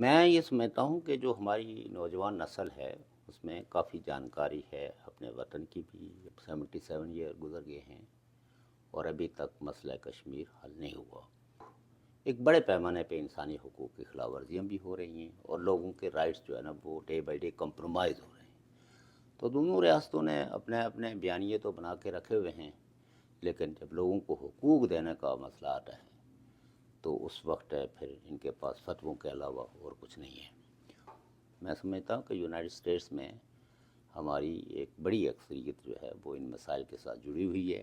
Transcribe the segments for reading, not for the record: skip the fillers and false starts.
میں یہ سمجھتا ہوں کہ جو ہماری نوجوان نسل ہے اس میں کافی جانکاری ہے اپنے وطن کی بھی. 77 ایئر گزر گئے ہیں اور ابھی تک مسئلہ کشمیر حل نہیں ہوا. ایک بڑے پیمانے پہ انسانی حقوق کی خلاف ورزیاں بھی ہو رہی ہیں اور لوگوں کے رائٹس جو ہے نا وہ ڈے بائی ڈے کمپرومائز ہو رہے ہیں. تو دونوں ریاستوں نے اپنے اپنے بیانیے تو بنا کے رکھے ہوئے ہیں، لیکن جب لوگوں کو حقوق دینے کا مسئلہ آتا ہے تو اس وقت پھر ان کے پاس فتووں کے علاوہ اور کچھ نہیں ہے. میں سمجھتا ہوں کہ یونائٹڈ اسٹیٹس میں ہماری ایک بڑی اکثریت جو ہے وہ ان مسائل کے ساتھ جڑی ہوئی ہے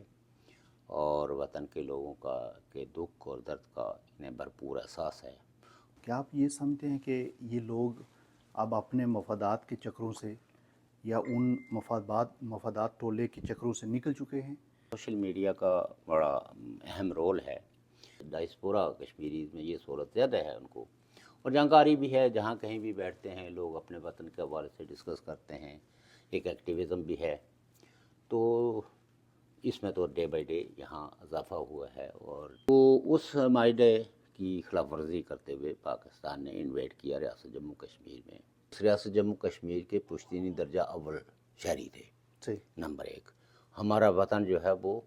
اور وطن کے لوگوں کا کے دکھ اور درد کا انہیں بھرپور احساس ہے. کیا آپ یہ سمجھتے ہیں کہ یہ لوگ اب اپنے مفادات کے چکروں سے یا ان مفادات ٹولے کے چکروں سے نکل چکے ہیں؟ سوشل میڈیا کا بڑا اہم رول ہے. ڈائسپورا کشمیریز میں یہ صورت زیادہ ہے ان کو، اور جانکاری بھی ہے. جہاں کہیں بھی بیٹھتے ہیں لوگ اپنے وطن کے حوالے سے ڈسکس کرتے ہیں. ایک ایکٹیویزم بھی ہے. تو اس میں تو ڈے بائی ڈے یہاں اضافہ ہوا ہے، اور تو اس معاہدے کی خلاف ورزی کرتے ہوئے پاکستان نے انویٹ کیا ریاست جموں کشمیر میں. ریاست جموں کشمیر کے پشتینی درجہ اول شہری تھے. صحیح. نمبر ایک، ہمارا وطن جو ہے وہ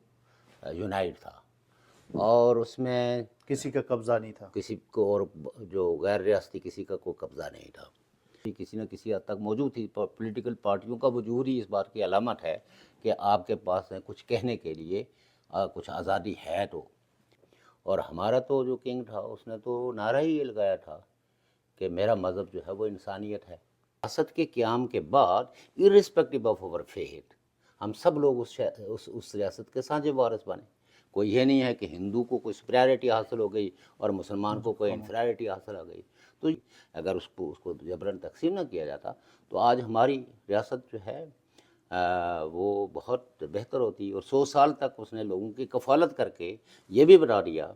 یونائٹ تھا اور اس میں کسی کا قبضہ نہیں تھا. کسی کو، اور جو غیر ریاستی کسی کا کوئی قبضہ نہیں تھا. کسی نہ کسی حد تک موجود تھی. پولیٹیکل پارٹیوں کا وجود ہی اس بات کی علامت ہے کہ آپ کے پاس کچھ کہنے کے لیے کچھ آزادی ہے. تو اور ہمارا تو جو کنگ تھا اس نے تو نعرہ ہی یہ لگایا تھا کہ میرا مذہب جو ہے وہ انسانیت ہے. ریاست کے قیام کے بعد irrespective آف our faith ہم سب لوگ اس ریاست کے سانجھے وارث بنے. کوئی یہ نہیں ہے کہ ہندو کو کوئی سپریارٹی حاصل ہو گئی اور مسلمان کو کوئی انفیریٹی حاصل ہو گئی. تو اگر اس کو جبراً تقسیم نہ کیا جاتا تو آج ہماری ریاست جو ہے وہ بہت بہتر ہوتی. اور 100 سال تک اس نے لوگوں کی کفالت کر کے یہ بھی بتا دیا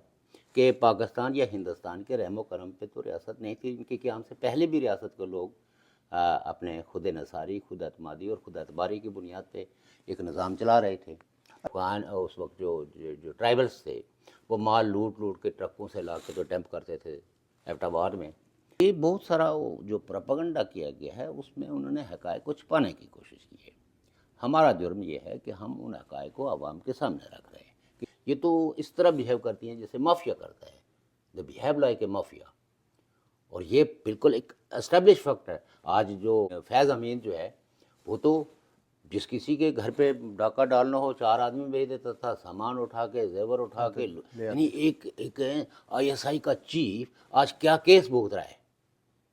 کہ پاکستان یا ہندوستان کے رحم و کرم پہ تو ریاست نہیں تھی. ان کے قیام سے پہلے بھی ریاست کے لوگ اپنے خود انحصاری، خود اعتمادی اور خود اعتباری کی بنیاد پہ ایک نظام چلا رہے تھے. اس وقت جو ٹرائبلز تھے وہ مال لوٹ کے ٹرکوں سے لا کے جو ڈمپ کرتے تھے ایبٹ آباد میں. یہ بہت سارا جو پروپیگنڈا کیا گیا ہے اس میں انہوں نے حقائق کو چھپانے کی کوشش کی ہے. ہمارا جرم یہ ہے کہ ہم ان حقائق کو عوام کے سامنے رکھ رہے ہیں. یہ تو اس طرح بیہیو کرتی ہیں جیسے مافیا کرتا ہے. دے بیہیو لائک اے مافیا. اور یہ بالکل ایک اسٹیبلش فیکٹ ہے. آج جو فیض امین جو ہے وہ تو جس کسی کے گھر پہ ڈاکہ ڈالنا ہو 4 آدمی بھیج دیتا تھا، سامان اٹھا کے، زیور اٹھا کے. یعنی ایک ISI کا چیف آج کیا کیس بھگت رہا ہے.